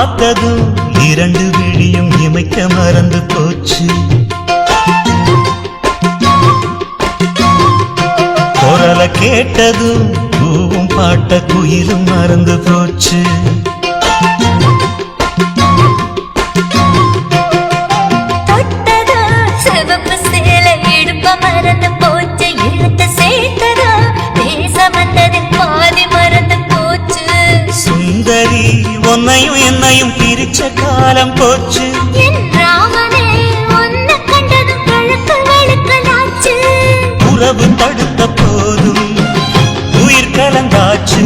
பார்த்ததும் இரண்டு விழியும் இமைக்க மறந்து போச்சு. குரல கேட்டதும் பூவும் பாட்ட குயிலும் மறந்து போச்சு. சுந்தரி உன்னையும் என்னையும் பிரிச்ச காலம் போச்சு. உறவு தடுத்த போதும் உயிர் கலந்தாச்சு.